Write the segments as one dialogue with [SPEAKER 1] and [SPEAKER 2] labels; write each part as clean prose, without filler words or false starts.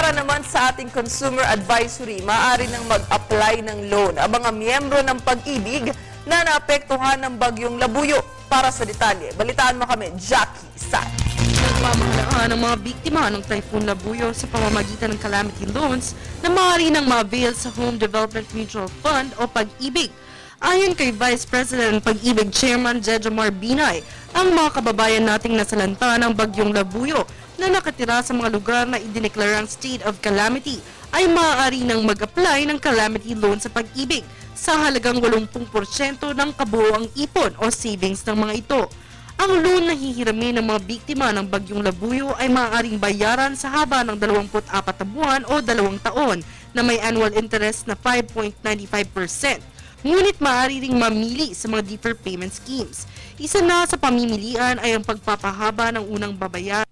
[SPEAKER 1] Para naman sa ating consumer advisory, maaari nang mag-apply ng loan ang mga miyembro ng Pag-ibig na naapektuhan ng bagyong Labuyo. Para sa detalye, balitaan mo kami, Jackie San.
[SPEAKER 2] Nagmamahalaan ang mga biktima ng Typhoon Labuyo sa pamamagitan ng calamity loans na maaari nang ma-avail sa Home Development Mutual Fund o Pag-ibig. Ayon kay Vice President ng Pag-ibig Chairman Jejomar Binay, ang mga kababayan nating nasalanta ng bagyong Labuyo na nakatira sa mga lugar na idineklarang state of calamity ay maaari nang mag-apply ng calamity loan sa Pag-ibig sa halagang 80% ng kabuoang ipon o savings ng mga ito. Ang loan na hihiramin ng mga biktima ng bagyong Labuyo ay maaaring bayaran sa haba ng 24 na buwan o 2 taon na may annual interest na 5.95%. Ngunit maaari ring mamili sa mga deferred payment schemes. Isa na sa pamimilian ay ang pagpapahaba ng unang babayaran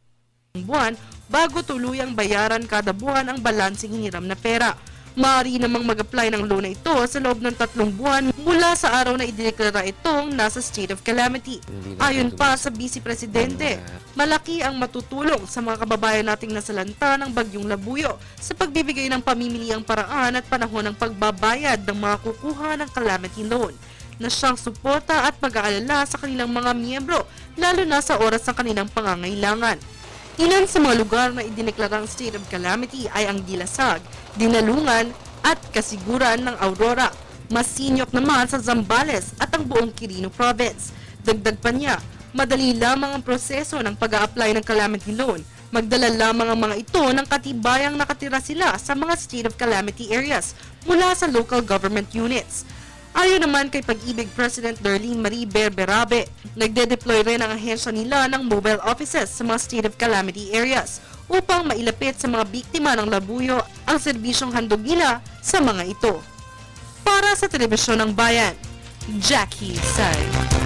[SPEAKER 2] ng buwan bago tuluyang bayaran kada buwan ang balanseng hiniram na pera. Maaari namang mag-apply ng loan na ito sa loob ng 3 buwan mula sa araw na idineklara itong nasa state of calamity. Ayon pa sa Vice Presidente, malaki ang matutulong sa mga kababayan nating nasalanta ng bagyong Labuyo sa pagbibigay ng pamimiliang paraan at panahon ng pagbabayad ng mga kukuha ng calamity loan na siyang suporta at pag-aalala sa kanilang mga miyembro lalo na sa oras ng kanilang pangangailangan. Ilan sa mga lugar na idineklarang state of calamity ay ang Dilasag, Dinalungan at Kasiguran ng Aurora. Masinyok naman sa Zambales at ang buong Quirino Province. Dagdag pa niya, madali lamang ang proseso ng pag-a-apply ng calamity loan. Magdala lamang ang mga ito ng katibayang nakatira sila sa mga state of calamity areas mula sa local government units. Ayon naman kay Pag-ibig President Darlene Marie Berberabe, nagde-deploy rin ang ahensya nila ng mobile offices sa mga state of calamity areas upang mailapit sa mga biktima ng Labuyo ang serbisyong handog nila sa mga ito. Para sa Telebisyon ng Bayan, Jackie Say.